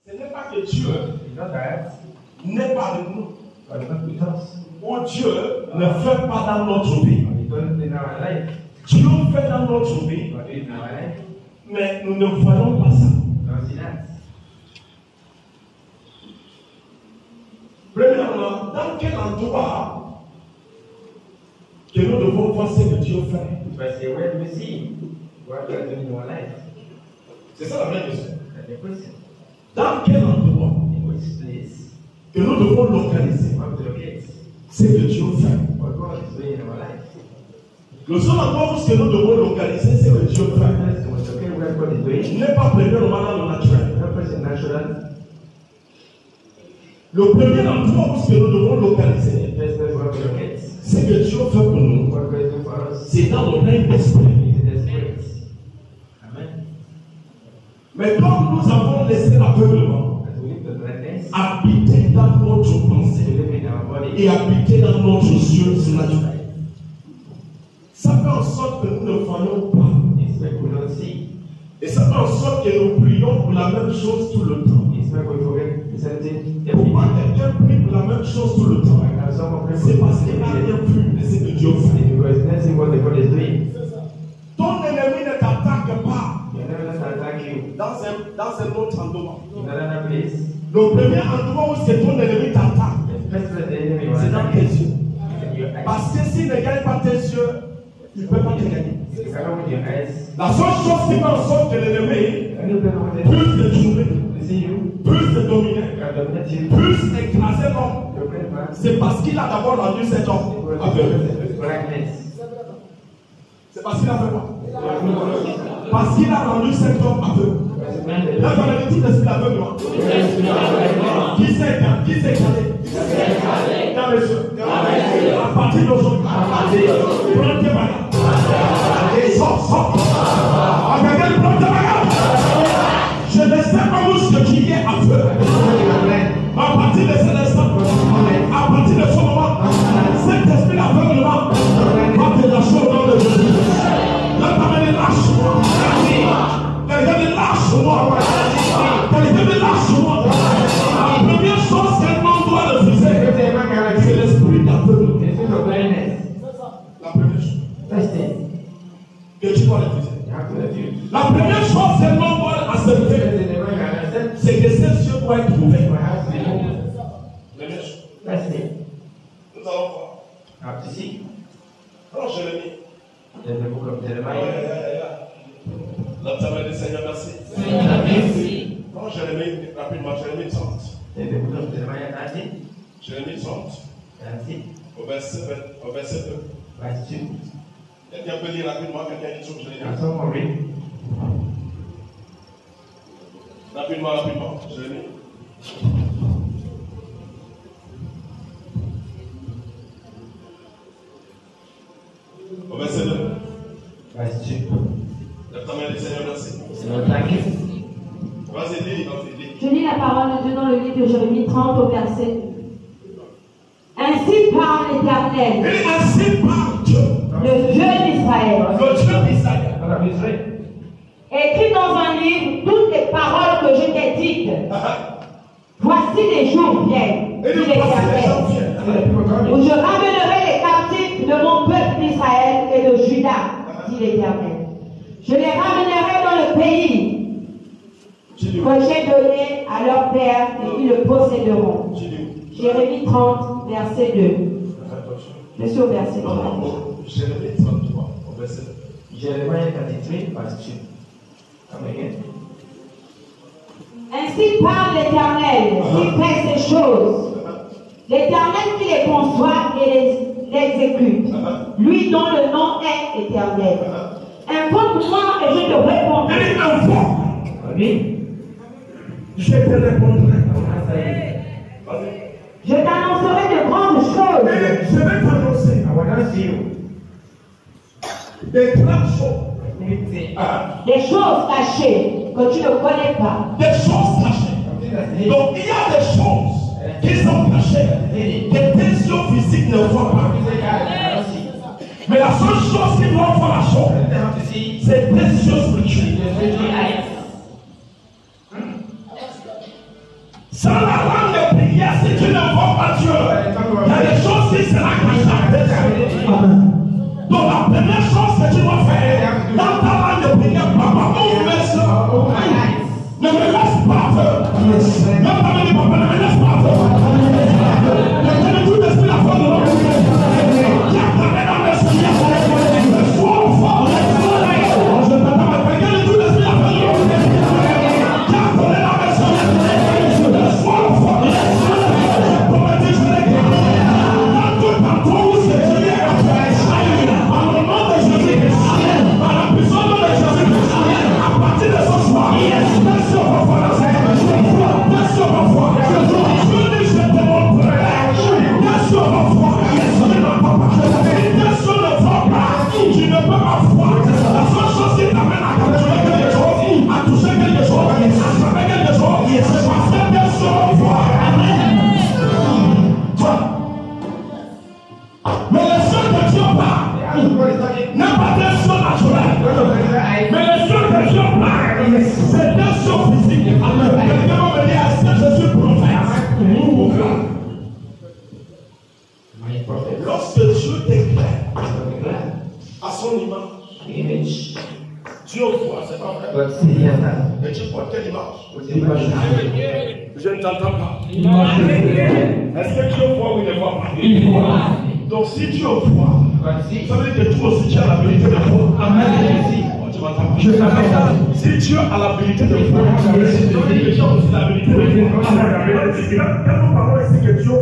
Ce n'est pas que Dieu n'est pas avec nous. Ou Dieu ne fait pas dans notre vie. Dieu fait dans notre vie, mais nous ne voyons pas ça. Premièrement, dans quel endroit que nous devons voir ce que Dieu fait? C'est ça la vraie question. Dans quel endroit que nous devons localiser ce que Dieu fait? Le seul endroit où nous devons localiser ce que Dieu fait n'est pas premièrement dans le naturel. Le premier endroit où nous devons localiser ce que Dieu fait pour nous, c'est dans le règne d'esprit. Mais comme nous avons laissé l'aveuglement habiter dans notre pensée et habiter dans notre yeux naturel, ça fait en sorte que nous ne voyons pas. Et ça fait en sorte que nous prions pour la même chose tout le temps. Pourquoi quelqu'un prie pour la même chose tout le temps? C'est parce qu'il n'a rien vu de ce que Dieu fait. Ton ennemi ne t'attaque pas dans un autre endroit. Le premier endroit où c'est ton ennemi t'attaque, c'est dans tes yeux. Parce que s'il ne gagne pas tes yeux, il ne peut pas te gagner. La seule chose qui fait en sorte que l'ennemi puisse te trouver, puisse te dominer, puisse écraser l'homme, c'est parce qu'il a d'abord rendu cet homme aveugle. C'est parce qu'il a fait quoi? Parce qu'il a rendu cet homme aveugle. Là, dans le tout esprit aveuglement. Qui s'est calé dans les yeux. À partir d'aujourd'hui, prends tes bagages. Sors. Prends tes bagages. Je ne sais pas où ce qui est aveugle. À partir de cet instant, à partir de ce moment, cet esprit aveuglement va te lâcher au nom de Jésus. Là, t'amènes lâche-moi. Quelqu'un me lâche-moi. Quelqu'un me lâche-moi. La première chose qu'un homme doit refuser, c'est l'esprit d'aveuglement. La première chose que tu dois refuser. La première chose qu'un homme doit accepter, c'est que ces yeux doivent être ouverts. Première chose. Nous allons voir. Alors, Jérémie. La table du Seigneur, merci. Merci. Non, Jérémie, rapidement, Jérémie 30. Jérémie 30. Au verset 2. Quelqu'un peut lire rapidement, quelqu'un dit sur Jérémie. Rapidement, Jérémie. Au verset 2. Je lis la parole de Dieu dans le livre de Jérémie 30 au verset 2. Ainsi parle l'Éternel, le Dieu d'Israël. Écris dans un livre toutes les paroles que je t'ai dites. Voici les jours viennent, dit l'Éternel, où je ramènerai les captifs de mon peuple d'Israël et de Juda, dit l'Éternel. Je les ramènerai dans le pays que j'ai donné à leur père et ils le posséderont. Jérémie 30, verset 2. Je suis au verset 3. Jérémie 33, au verset 2. Jérémie 33, verset 2. Ainsi parle l'Éternel qui fait ces choses. L'Éternel qui les conçoit et les exécute. Lui dont le nom est Éternel. Invoque-moi et je te répondrai. Je te répondrai. Je t'annoncerai de grandes choses. Je vais t'annoncer des grandes choses. Des choses cachées que tu ne connais pas. Des choses cachées. Donc il y a des choses qui sont cachées, que tes yeux physiques ne voient pas. Mais la seule chose qui doit voir la chose, c'est tes yeux spirituels. Sans la langue de prière, si tu ne vois pas Dieu, il y a des choses qui seront cachées. Donc la première chose que tu dois faire, dans ta langue de prière, papa, ouvre ça. Ne me laisse pas peur. Ne pas me dire, papa, ne me laisse pas peur. Ne me tout l'esprit la foi de l'homme. Qui a parlé dans le Seigneur. Fort, fort. Je t'attends à quelqu'un de tout l'esprit la foi de l'homme. Qui a parlé dans le Seigneur. Fort, fort. Pour me dire, je l'ai gagné. Dans tout partout où c'est Dieu. Par le nom de Jésus. Par la puissance de Jésus. À partir de ce soir. Tu ne peux pas voir. La seule chose qui t'amène à capturer quelque chose, à toucher quelque chose, à savoir quelque chose, c'est parce que Dieu se voit. Mais le seul que Dieu parle n'est pas des choses naturelles. Mais le seul que Dieu parle, c'est des choses physiques. Quelqu'un va me dire, est-ce que je suis prophète? Lorsque Dieu t'éclaire à son image, Dieu voit, c'est pas vrai. Et tu vois quelle image? Je ne t'entends pas. Est-ce que Dieu voit ou il ne voit pas? Il voit. Donc si Dieu voit, ça veut dire que toi aussi tu as l'habilité de voir. Amen. Tu m'entends? Je t'entends. Si Dieu a l'habilité de voir, ça veut dire que tu as aussi l'habilité de voir. Quand nous parlons ici que Dieu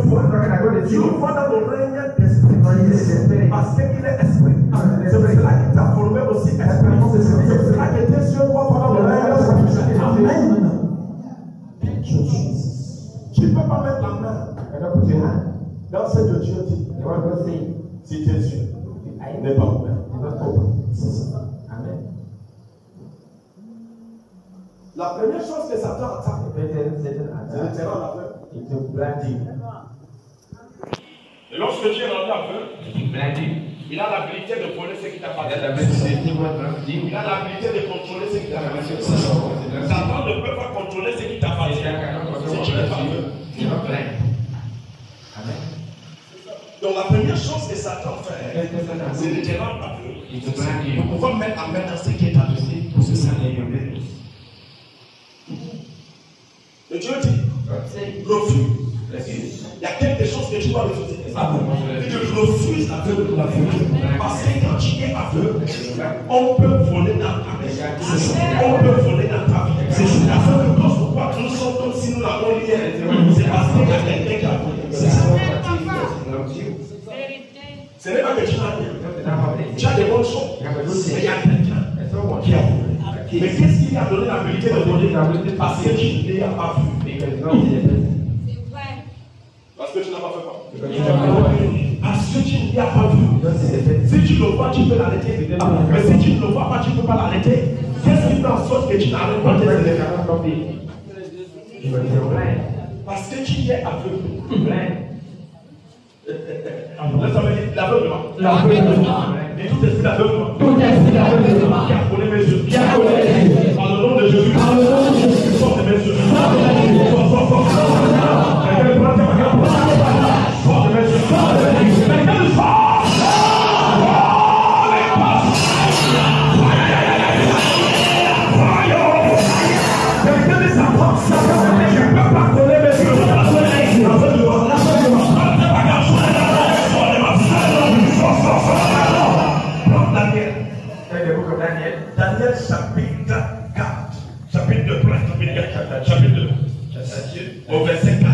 voit dans le règne d'esprit. Parce qu'il est esprit. C'est pour cela qu'il t'a formé aussi esprit. C'est pour cela que tes yeux voient pendant le règne d'esprit. Amen. Tu ne peux pas mettre la main dans ce que Dieu dit. Si tes yeux n'est pas ouvert. C'est ça. Amen. La première chose que Satan attaque, c'est le terrain aveugle. Et lorsque Dieu est rendu aveugle, il a l'habilité de voler ce qui t'appartient. Il a l'habilité de contrôler ce qui t'appartient. Satan ne peut pas contrôler ce qui t'appartient. Si tu n'es pas aveugle. Amen. Donc la première chose que Satan fait, c'est de te rendre aveugle. Pour pouvoir mettre en main dans ce qui est adressé pour se salir. Et Dieu dit, refuse. Il y a quelque chose que tu dois refuser. Et tu refuses l'aveugle. Parce que quand tu es aveugle, on peut voler dans ta vie. On peut voler dans ta vie. C'est la seule cause pourquoi nous sommes comme si nous l'avons lié. C'est parce qu'il y a quelqu'un qui a volé. C'est ça. Ce n'est pas que tu n'as rien. Tu as des bonnes choses. Mais il y a quelqu'un qui a volé. Mais qu'est-ce qui lui a donné l'habilité de voler? Parce que tu ne l'as pas vu. Parce que tu n'as pas fait quoi? Parce que tu ne l'as pas vu. Si tu le vois, tu peux l'arrêter. Mais si tu ne le vois pas, tu ne peux pas l'arrêter. Qu'est-ce qui fait en sorte que tu n'arrêtes pas de l'arrêter? Parce que tu es aveugle. L'aveuglement. Et tout esprit d'aveuglement. Qui a collé mes yeux. Par le nom de Jésus. Sors de mes yeux. Sors. Sors de mes yeux. Daniel chapitre 4, chapitre 2, chapitre 2, au verset 4.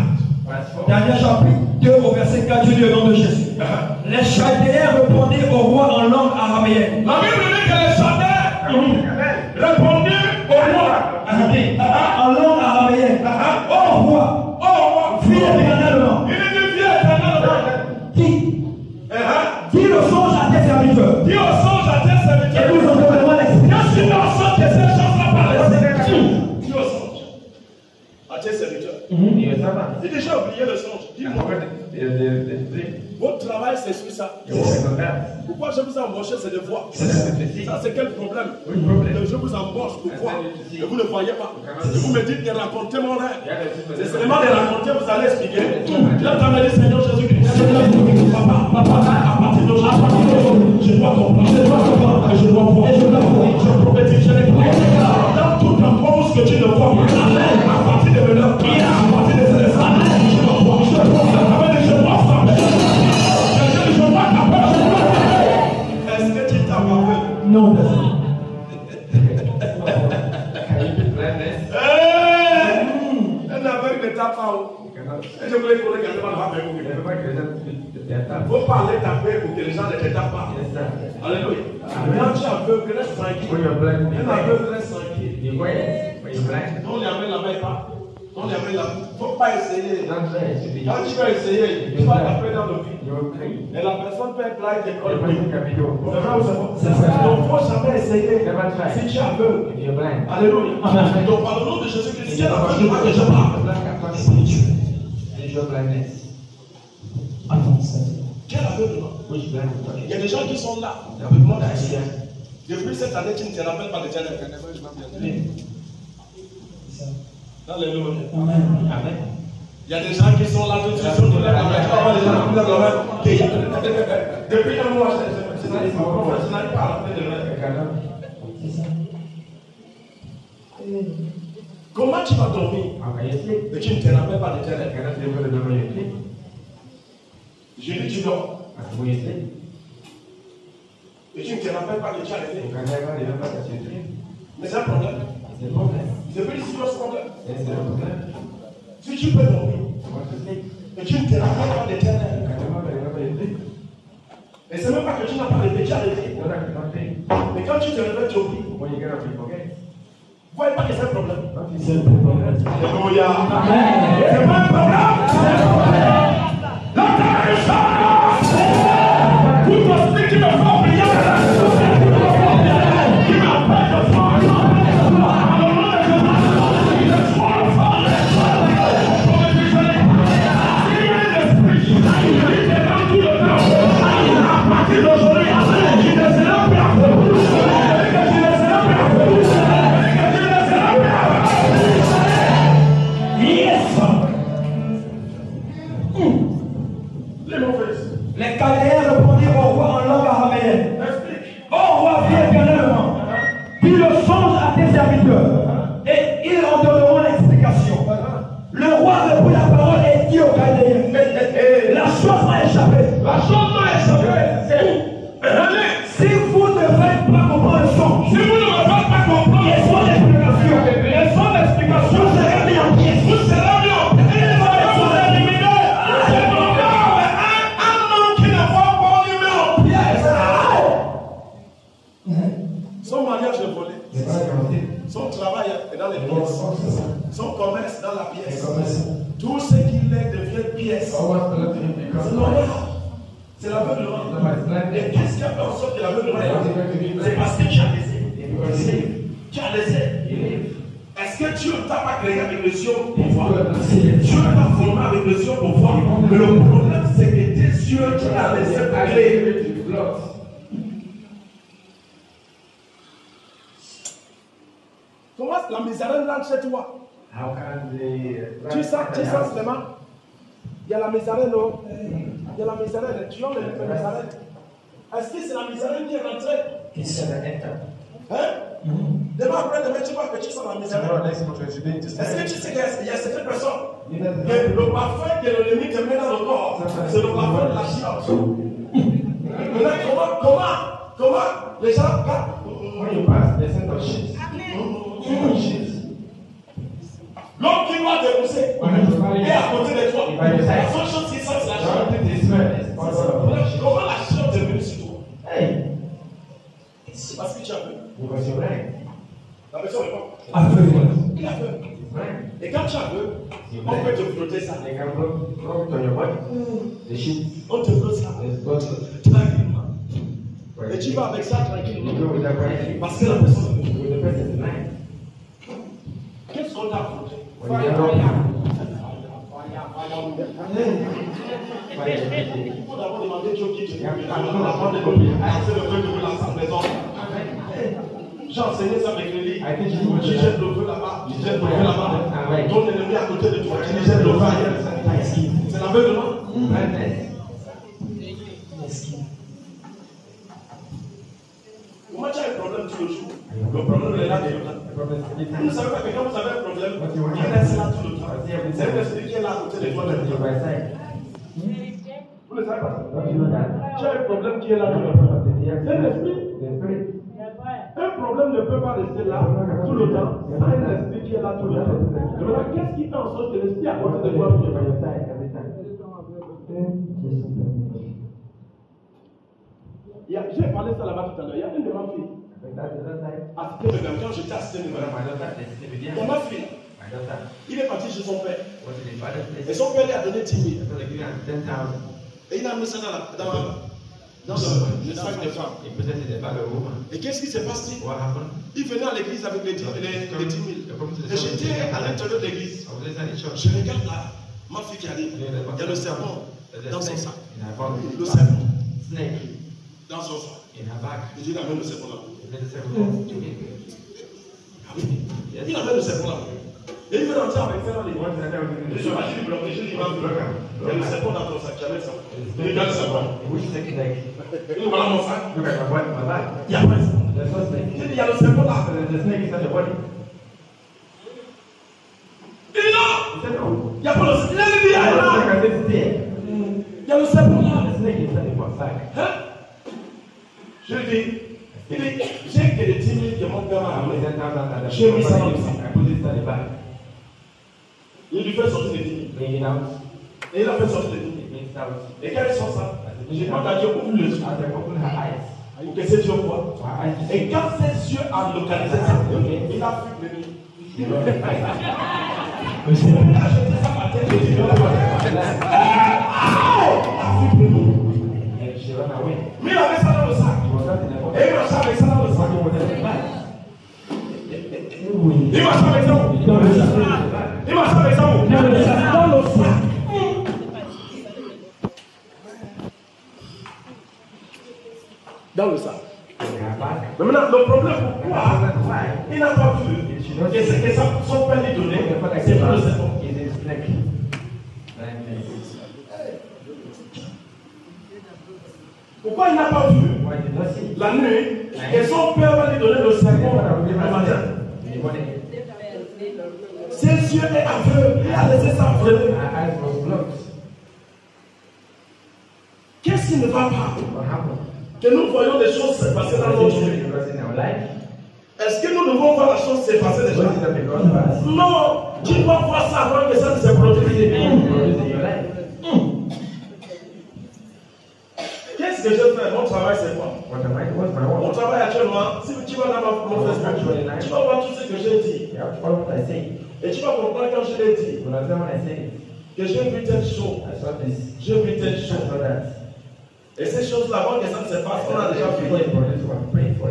Daniel chapitre 2 au verset 4, Dieu dit au nom de Jésus. Les Chaldéens répondaient au roi en langue araméenne. La Bible dit que les Chaldéens répondaient au roi en langue araméenne. Ô roi, fille éternellement. Il est vieux éternellement. Dis le songe à tes serviteurs. Dis au songe à tes serviteurs. Et nous en donnons l'explication. Quand tu n'en sens que ces choses-là par dis au songe à tes serviteurs. J'ai déjà oublié le songe. Dis-moi. Votre travail, c'est sur ça. Pourquoi je vous embauche, c'est de voir. Ça, c'est quel problème? Je vous embauche, pourquoi? Et vous ne voyez pas. Et vous me dites de raconter mon rêve. C'est seulement de raconter, vous allez expliquer. Là, tu as dit, Seigneur Jésus-Christ, papa, à partir d'aujourd'hui, je dois comprendre, je dois voir, je prophétise, je déclare. Dans toute la promesse que tu ne vois pas, à partir de maintenant, à partir de cet instant, je dois voir, je dois voir. Est-ce que tu t'as pas peur? Non. Un aveugle ne tape pas où? Et je voulais qu'on regarde dans la main. Il faut parler ta paix pour que les gens ne te tapent pas. Alléluia. Quand tu es aveugle, reste tranquille. Un aveugle reste tranquille. On lui amène la main pas. On lui amène la main. Il ne faut pas essayer. Quand tu vas essayer, tu vas taper dans le vide. Et la personne peut être là et te colle. Donc il ne faut jamais essayer. Si tu es aveugle. Alléluia. Donc par le nom de Jésus-Christ, c'est l'aveugle que je parle. Quel aveuglement? Il y a des gens qui sont là. Depuis cette année, tu ne te rappelles pas de Dieu. Alléluia. Amen. Il y a des gens qui sont là, depuis un mois, je n'arrive pas à rappeler de l'heure. Comment tu vas dormir? Mais tu ne te rappelles pas de Dieu. Je dis, tu dors. Et tu ne te rappelles pas de Dieu. Mais c'est un problème. C'est plus serious problème. Si tu peux dormir, et tu ne te rappelles pas d'Éternel, et c'est même pas que tu n'as pas de péché arrêté, mais quand tu te réveilles, tu oublies. Vous voyez pas que c'est un problème? C'est un problème. Alléluia. C'est pas un problème. C'est un problème. La terre est chaude. Vous pensez qu'il me faut oublier. Il m'appelle de fort. Les Chaldéens répondirent au roi en langue araméenne. Ô roi, viens éternellement, dis le songe à tes serviteurs, et ils en donneront l'explication. Le roi reprit la parole et dit aux Chaldéens, la chose m'a échappé. La chose m'a échappé. Si vous ne faites pas comprendre le songe, si vous ne me faites pas comprendre les sons d'explication, vous serez mis en pièces. Vous serez mis en pièces. Son mariage est volé. Son travail est dans les pièces. Son commerce dans la pièce. Tout ce qu'il est devient pièce. C'est normal. C'est l'aveuglement. Et qu'est-ce qui a fait en sorte que l'aveuglement est? C'est parce que tu as laissé. Tu as laissé. Est-ce que Dieu ne t'a pas créé avec les yeux pour voir? Dieu ne t'a formé avec les yeux pour voir. Mais le problème, c'est que tes yeux, tu as laissé pour créer. Comment la misérable rentre chez toi? Tu sens seulement? Il y a la misérable, non? Il y a la misérable. Tu as le misérable. Est-ce que c'est la misérable qui est rentrée? Hein? Demain après demain, tu vois que tu sens la misérable. Est-ce que tu sais qu'il y a certaines personnes que le parfum que l'ennemi te met dans le corps, c'est le parfum de la chiante. Maintenant, comment les gens l'homme qui va dépousser est à côté de toi. La seule chose qui sent, c'est la chiante. Comment la chiante est venue sur toi? C'est parce que tu as vu. La personne répond. Il a peur. Et quand tu as peur, on peut te frotter ça. On te frotte ça. Tranquillement. Et tu vas avec ça tranquillement. Parce que la personne est venue. Qu'est-ce qu'on t'a frotté? Il faut d'abord demander Dieu qui te dit. Avant de commencer le feu de la maison. J'ai enseigné ça avec Lélie. Tu jettes le feu là-bas, tu jettes le feu là-bas. Ton ennemi à côté de toi, tu jettes le feu ailleurs. C'est l'aveuglement. Comment tu as un problème tout le jour? Le problème est là tout le temps. Vous ne savez pas que quand vous avez un problème, il reste là tout le temps. C'est un esprit qui est là à côté de toi. Vous ne savez pas? Tu as un problème qui est là tout le temps. C'est un esprit. Un problème ne peut pas rester là tout le temps. C'est un esprit qui est là tout le temps. Et maintenant, qu'est-ce qui fait en sorte que l'esprit à côté de toi tout le temps? J'ai parlé ça là-bas tout à l'heure. Il y a une de ma fille. Quand j'étais assisté de ma fille, il est parti chez son père. Et son père lui a donné 10 000. Et il a mis ça dans le sac de femmes. Et qu'est-ce qui s'est passé? Il venait à l'église avec les 10 000. Et j'étais à l'intérieur de l'église. Je regarde là, ma fille qui arrive. Il y a le serpent dans son sac. Le serpent. Dans son sac. Il dit, il amène le serpent là. Il amène le serpent là. Et il veut rentrer avec ça dans les boîtes. Je suis parti bloqué, je dis, il y a le serpent dans ton sac, j'avais ça. Il regarde le serpent. Il voilà mon sac. Il y a pas ça. Il y a le serpent là. Il dit non. Il n'y a pas le serpent. Il y a le serpent là. Hein? Je dis, j'ai que les 10 000 que mon père m'a amené. J'ai mis ça dans le sac. Il lui fait sortir les 10 000. Et il a fait sortir les 10 000. Et quand ils sont ça, j'ai demandé à Dieu ouvre les yeux. Pour que ses yeux voient. Et quand ses yeux ont localisé ça, il a vu le nuit. Il a jeté ça par terre. Mais il avait ça dans le sac. Et il marchait avec ça dans le sac. Il marchait avec ça. Il marchait avec ça. Dans le sac. Dans le sac. Mais maintenant, le problème, pourquoi il n'a pas vu? Et c'est que son père lui donnait, c'est pas le serpent. Pourquoi il n'a pas vu la nuit et son père va lui donner le serpent le matin? Ses yeux est aveugle, il a laissé ça aveugle. Qu'est-ce qui ne va pas? Que nous voyons des choses se passer dans notre vie. Est-ce que nous devons voir la chose se passer déjà? Non, tu dois voir ça avant que ça ne se produise. Qu'est-ce que je fais? Mon travail, c'est quoi? Mon travail actuellement, si tu vas dans mon Facebook, tu vas voir tout ce que j'ai dit. Et tu vas comprendre quand je l'ai dit. Que j'ai vu telle chose. J'ai vu telle chose. Et ces choses-là, avant que ça ne se passe, on a déjà prié.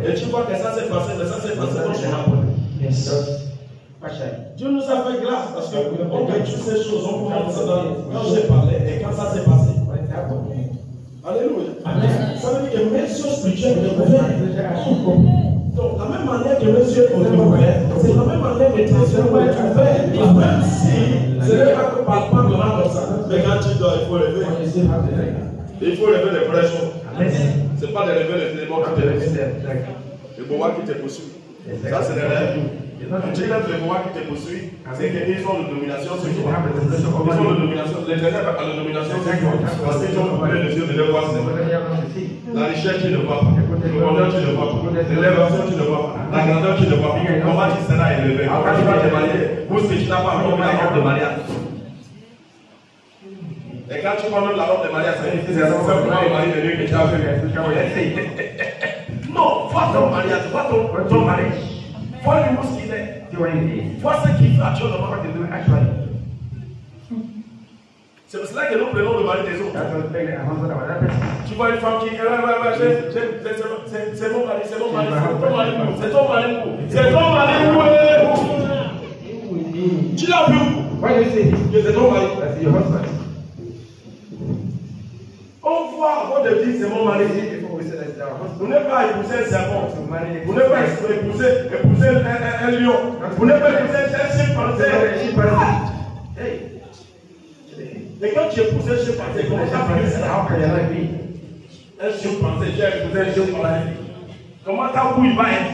Et tu vois que ça s'est passé, mais ça s'est passé dans son appel. Dieu nous a fait grâce parce qu'on a toutes ces choses, on peut rentrer dans quand j'ai parlé et quand ça s'est passé. Alléluia. Ça veut dire que mes yeux spirituels sont ouverts. Donc, la même manière que mes yeux sont ouverts, c'est la même manière que tes yeux vont être ouverts. Même si ce n'est pas que par parlement comme ça. Mais quand tu dois, il faut lever. Il faut lever les vraies choses. Ce n'est pas de lever les éléments qui te poursuivent. Le bois qui te poursuit. Ça, c'est les rêves. Tu regardes les bois qui te poursuivent, c'est qu'ils ont une domination sur toi. Ils ont une domination. Les derniers à la domination sur toi. Parce qu'ils ont coupé les yeux de leur voix. La richesse, tu ne vois pas. Le bonheur, tu ne vois pas. L'élévation, tu ne vois pas. La grandeur, tu ne vois pas. Comment tu seras élevé? Quand tu vas te marier, ou si tu n'as pas encore la robe de mariage. Et quand tu prends même la robe de mariage, c'est simplement le mari de Dieu que tu as fait. Non, vois ton mariage, vois ton mariage. Vois le mot qu'il est. Vois ce qu'il fait actuellement. C'est pour cela que nous prenons le mari des autres. Tu vois une femme qui dit, c'est mon mari, c'est ton mari. Tu l'as vu où? C'est ton mari. Oh, fois, avant de dire c'est mon mari, vous n'êtes pas épouser un serpent. Vous n'êtes pas épouser un lion. Vous n'êtes pas épouser un chimpanzé. Mais quand tu épouses un chimpanzé, comment ça fait ça? Un chimpanzé, tu as épousé un chimpanzé. Comment ta bouille va être?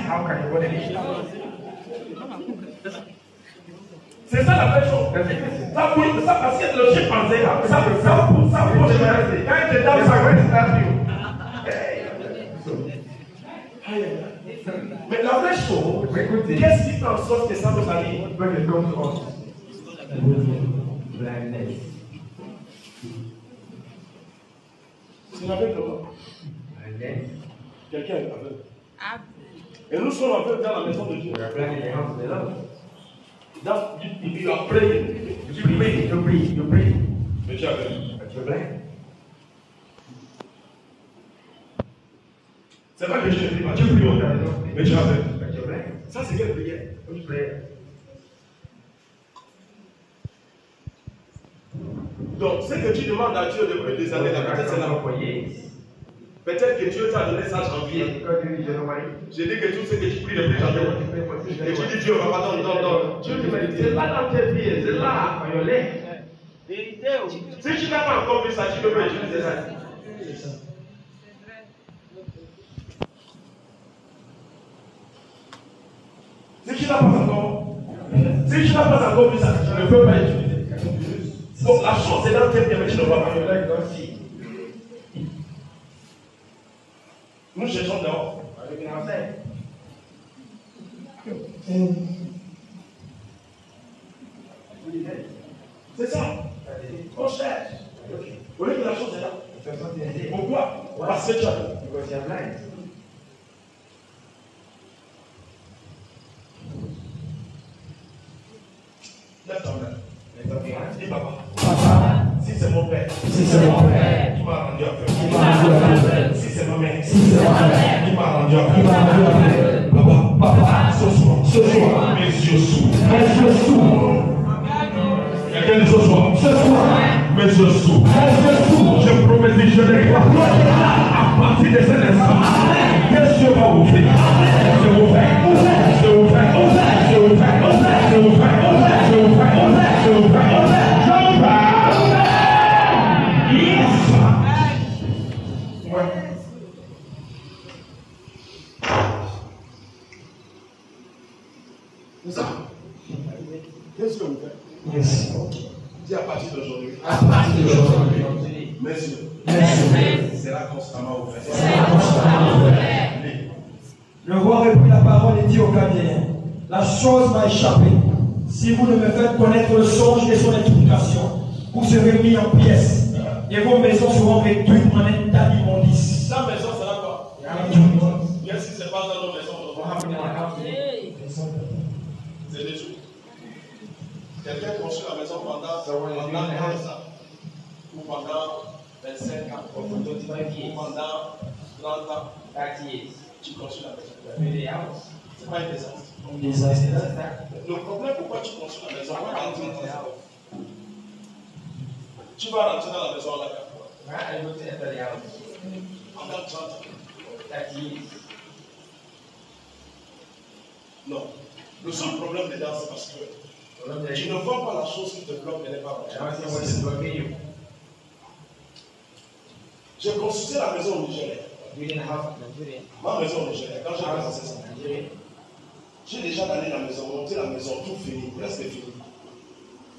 C'est ça la vraie chose. Ça bouille, ça parce que le chimpanzé, ça bouge. Quand il te tape, ça va se mais la vraie chose, qu'est-ce qui fait en sorte que ça nous arrive? C'est aveugle. Quelqu'un est aveugle. Et nous sommes aveugles dans la maison de Dieu. Il a prié. Tu pries. Mais tu es aveugle. C'est pas que je ne prie pas, tu pries, mais tu es aveugle. Ça, c'est quelle prière? Donc, ce que tu demandes à Dieu depuis des années, peut-être c'est la peut-être que Dieu t'a donné ça janvier. J'ai dit que tout ce que tu pries depuis janvier. Et tu dis Dieu, papa, non. Dieu te dit, c'est pas dans tes pieds, c'est là. Si tu n'as pas encore vu ça, tu peux pas utiliser ça. Si tu n'as pas encore vu ça, tu ne peux pas utiliser. Donc la chose est dans tes pieds, mais tu ne vas pas. Nous cherchons dehors. C'est ça. On cherche. Vous voyez que la chose est là. Pourquoi? Parce que tu as blind. Lève ta main. Dis papa. Si c'est mon père. Qui m'a rendu aveugle. Si c'est ma mère. Qui m'a rendu aveugle. Papa. Ce soir. Mes yeux s'ouvrent. Quelqu'un dit ce soir. Mes yeux s'ouvrent. Je promets, je n'ai pas. À partir de cet instant, Dieu va ouvrir. Je vous fais. C'est ça. Qu'est-ce que vous faites? Yes. Dis à partir d'aujourd'hui. Messieurs. Sera constamment ouvert. Le roi reprit la parole et dit au Chaldéen, la chose m'a échappé. Si vous ne me faites connaître le songe et son explication, vous serez mis en pièces et vos maisons seront réduites en état d'immondice. La maison sera quoi? Bien si ce n'est pas dans nos maisons. C'est des jours. Quelqu'un construit la maison pendant 15 ans, ou pendant 25 ans, ou pendant 30 ans. Tu construis la maison. C'est pas un désastre. Le problème, pourquoi tu construis la maison pendant 30 ans? Tu vas rentrer dans la maison à la pendant 30 ans. Non. Le seul problème dedans, c'est parce que tu ne vois pas la chose qui te bloque, elle n'est pas bonne. J'ai construit la maison au Nigeria. Ma maison au Nigeria, quand j'ai commencé ça, j'ai déjà allé dans la maison, monté la maison, tout fini, presque fini.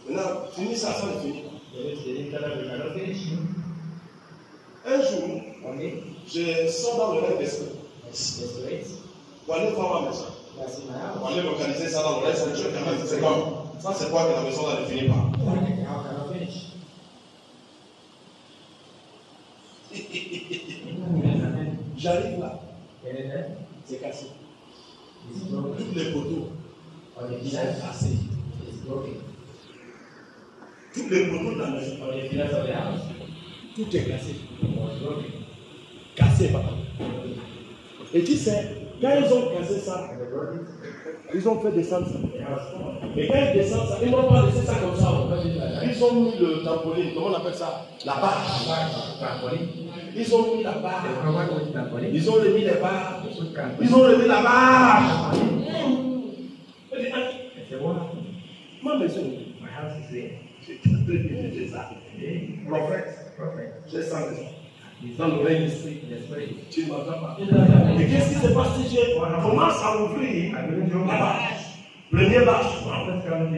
Maintenant, fini ça, ça est fini. Un jour, je sors dans le rêve d'esprit pour aller voir ma maison. On aller localiser ça dans le reste, c'est quoi? Ça, c'est quoi que la maison ne finit pas? J'arrive là. C'est cassé. Tous les poteaux sont cassés. Tous les poteaux de la maison. Tout est cassé. Cassé, papa. Et tu sais, Quand ils ont cassé ça, ils ont fait descendre ça. Et quand ils descendent ça, ils n'ont pas laissé ça comme ça. Ils ont mis le trampoline, comment on appelle ça? La barre. Ils ont mis la barre. Ils ont remis les barres. Ils ont remis la barre. C'est bon. Ma maison. C'est ça. Prophète. J'ai ça. Dans le règne d'esprit. Tu ne m'entends pas. Et qu'est-ce qui s'est passé? On commence à ouvrir la bâche. Première bâche,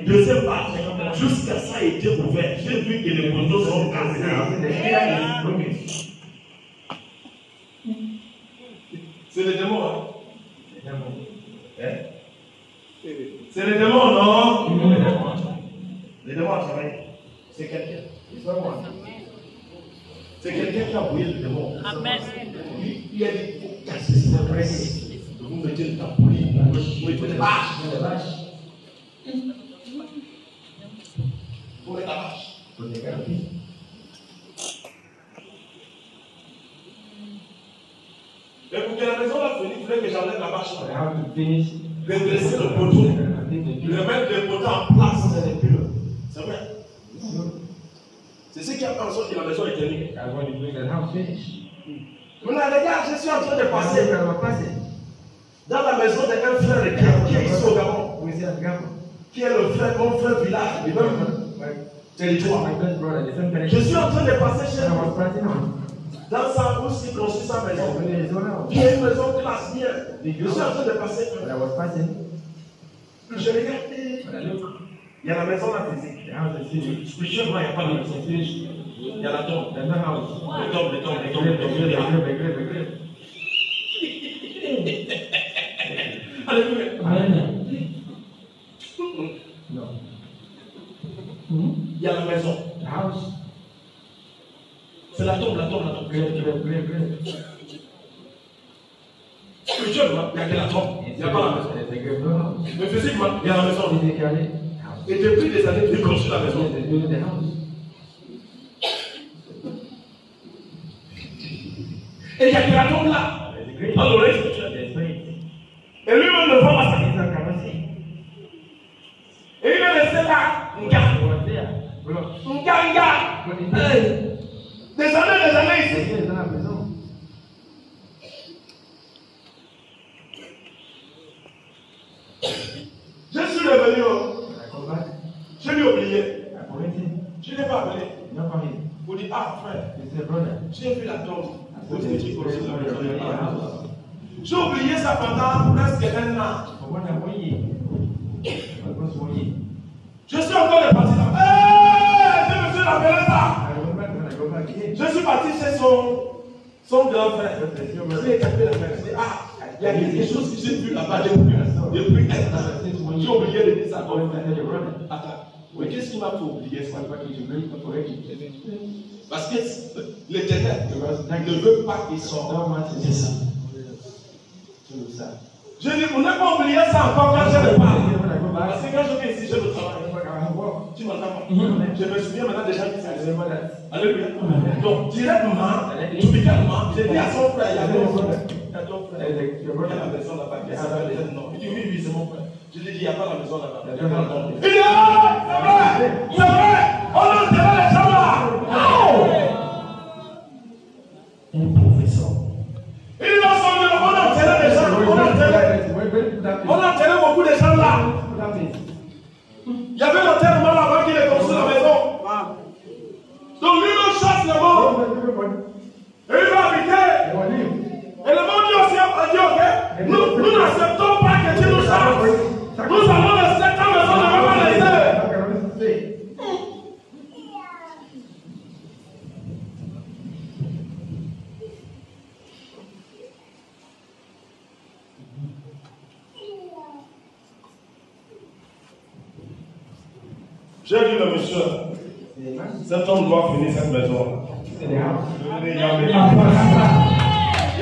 deuxième bâche, jusqu'à ça a été ouvert. J'ai vu que les poteaux sont cassés. C'est les démons, hein? C'est les démons, non? Les démons ont travaillé. C'est quelqu'un. C'est quelqu'un qui a bouillé le démon. Amen. Il a dit, il faut casser cette presse. Vous mettez le trampoline, vous mettez les bâches. Vous mettez la bâche. Mais pour que la maison va finir, il faudrait que j'enlève la bâche. Redresser le poteau. Remettre le poteau en place. C'est vrai. C'est ce qui a fait en sorte que la maison est terminée. Maintenant, regarde, je suis en train de passer dans la maison d'un frère qui est ici au Gabon. Qui est le frère, mon frère village, du même territoire. Je suis en train de passer chez lui. Dans sa où il construit sa maison. Qui est une maison classe bien. Je suis en train de passer. Je regarde. Il y a la maison là physique. Spirituellement, il n'y a pas de maison. Il y a la tombe. Les tombes. Alléluia. Il y a la maison. C'est la tombe. Spirituellement, il y a que la tombe. Il n'y a pas la maison. Mais physiquement, il y a la maison. Et depuis des années, il construit la maison. Et il y a que la tombe là. Dans l'oreille spirituelle. Et lui-même ne va pas ça. Et il est resté là. Des années ici. Je suis revenu. Je lui ai oublié. Je ne l'ai pas appelé. Vous dites, ah frère, j'ai vu la tombe. J'ai oublié ça pendant presque un an. Je suis encore parti là. Je me suis rappelé ça. Je suis parti chez son grand frère. Je lui ai tapé la main. Je lui ai dit, ah, il y a quelque chose que j'ai vu là-bas depuis un an. J'ai oublié de dire ça. Attends. Mais qu'est-ce qui m'a fait oublier ça? Parce que l'Éternel ne veut pas qu'il sorte de ça. Je dis, vous n'avez pas oublié ça encore quand je le parle. Parce que quand je viens ici, je le travaille. Tu m'entends pas? Je me souviens maintenant des gens qui sont là. Alléluia. Donc, directement, typiquement, j'ai dit à son frère, il y avait un frère. Il y a ton frère. Il y a la maison là-bas. Il s'appelle non. Il dit, oui, c'est mon frère. Je lui ai dit, il n'y a pas la maison là-bas. Il dit, ah, c'est vrai. On a enterré les gens là. Un professeur. Il dit, non, on a enterré les gens. On a enterré beaucoup de gens là. Il y avait l'enterrement là-bas qui est construit la maison. Donc lui, il chasse le mort. Et il va habiter. Et le monde dit aussi, a dit, ok, nous n'acceptons pas que tu nous chasses. Nous allons rester ta maison, ne va pas laisser. J'ai dit le monsieur, cet homme doit finir cette maison. Il y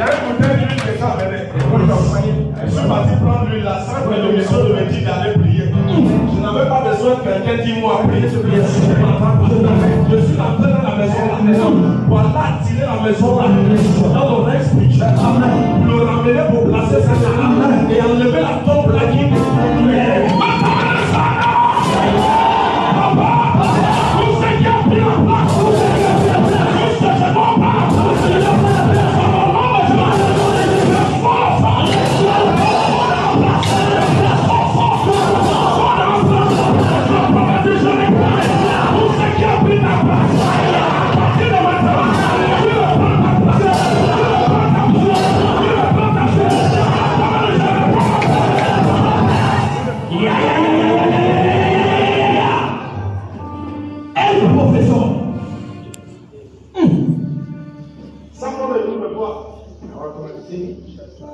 a un côté d'huile de ça, je suis parti prendre l'huile là, sans que le monsieur me dit d'aller prier. Je n'avais pas besoin de quelqu'un qui m'a prié. Je suis entré dans la maison. Voilà, tirer la maison là. Dans le reste spirituel, le ramener pour placer cette là.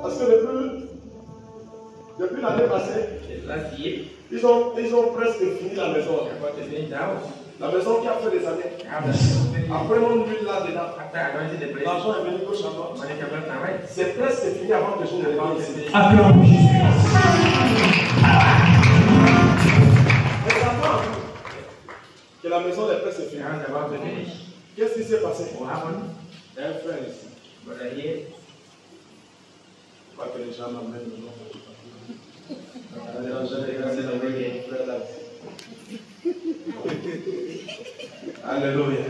Parce que depuis l'année passée, ils ont presque fini la maison. La maison qui a fait des années. Après mon huile là-dedans, l'argent est venu gauche à droite. C'est presque fini avant que je ne rentre ici. Acclamons Jésus. Mais attends, que la maison est presque finie. Qu'est-ce qui s'est passé? Un frère ici. Pas que les gens m'amènent le nom. Alléluia.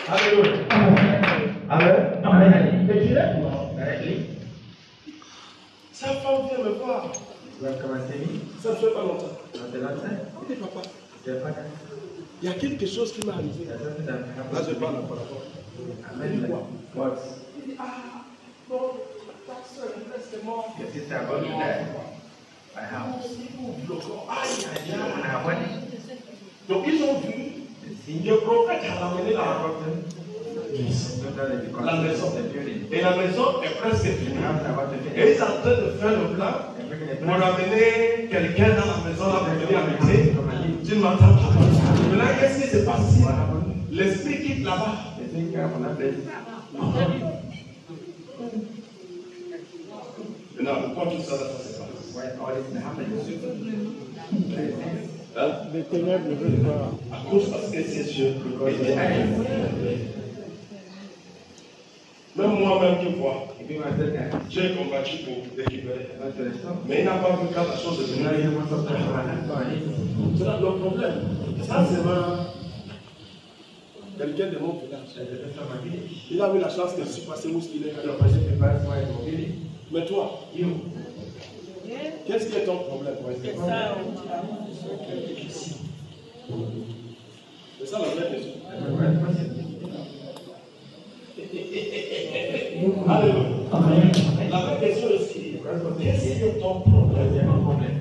Alléluia. Amen. Et directement, sa femme vient me voir. Ça ne fait pas longtemps. Il dit, papa, il y a quelque chose qui m'est arrivé. Là, je parle par rapport. Il dit quoi? Il dit, bon, ta soeur est presque morte. Donc, ils ont vu, le prophète a ramené la maison. Et la maison est presque finie. Et ils sont en train de faire le plan pour ramener quelqu'un dans la maison là pour venir habiter. Tu ne m'entends pas. Maintenant, qu'est-ce qui se passe ici? L'esprit quitte là-bas. Maintenant, pourquoi tout ça se passe? Les ténèbres ne veulent pas. À cause parce que ces yeux étaient même moi-même qui vois, j'ai combattu pour récupérer. Mais il n'a pas vu quand la chose est venue. C'est là le problème. Ça, c'est quelqu'un de mon village. Il a eu la chance que je suis passé où il est. Mais toi, qu'est-ce qui est ton problème? C'est ça la vraie question. Alléluia. La vraie question ici, qu'est-ce qui est ton problème?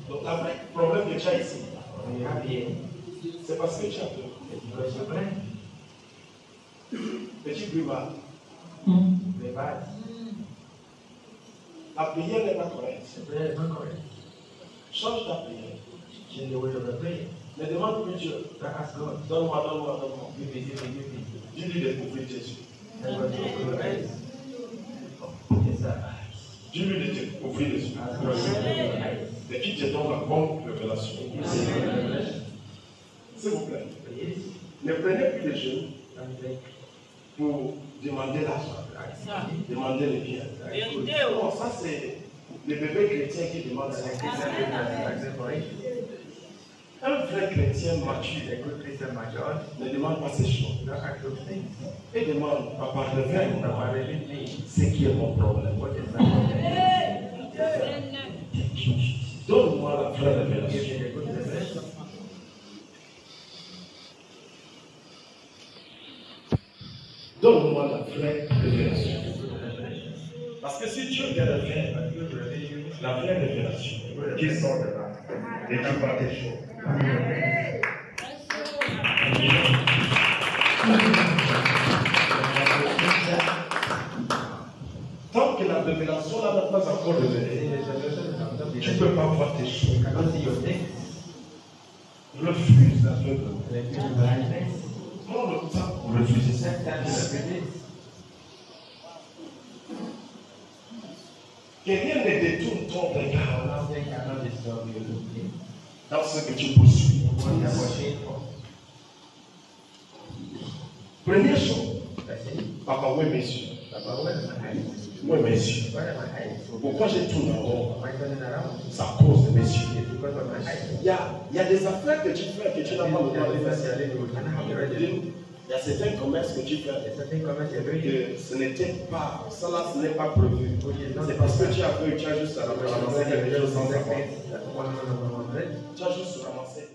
Donc la vraie problème que tu as ici, c'est parce que tu as peur. Petit buvard. La prière n'est pas correcte. Change ta prière. Mais demande plus Dieu. Donne-moi. Dis-lui de couvrir Jésus. Dis-lui de te couvrir les yeux. Et qu'il te donne la bonne révélation. S'il vous plaît. Ne prenez plus les jeunes pour demander l'argent. Demander les biens. Non, ça c'est les bébés chrétiens qui demandent ça. Un vrai chrétien mature ne demande pas ces choses. Et demande, papa, révèle-moi ce qui est mon problème. Donne-moi la vraie révélation. Donne-moi la vraie révélation. Parce que si Dieu te révèle la vraie révélation, qui sort de là, et tu vas tes choses. Tant que la révélation là n'a pas encore révélé, tu ne peux pas voir tes choses. Refuse l'aveuglement. Prends le temps pour refuser ça. Que rien ne détourne ton regard dans ce que tu poursuis. Première chose, papa, oui, messieurs. Oui, messieurs. Pourquoi je tourne en rond? C'est à cause de messieurs. Il y a des affaires que tu fais que tu n'as pas le droit de faire. Il y a certains commerces que tu fais que ce n'était pas, ça là, ce n'est pas prévu. C'est parce que tu as juste à ramasser quelque chose sans savoir. Tu as juste ramasser.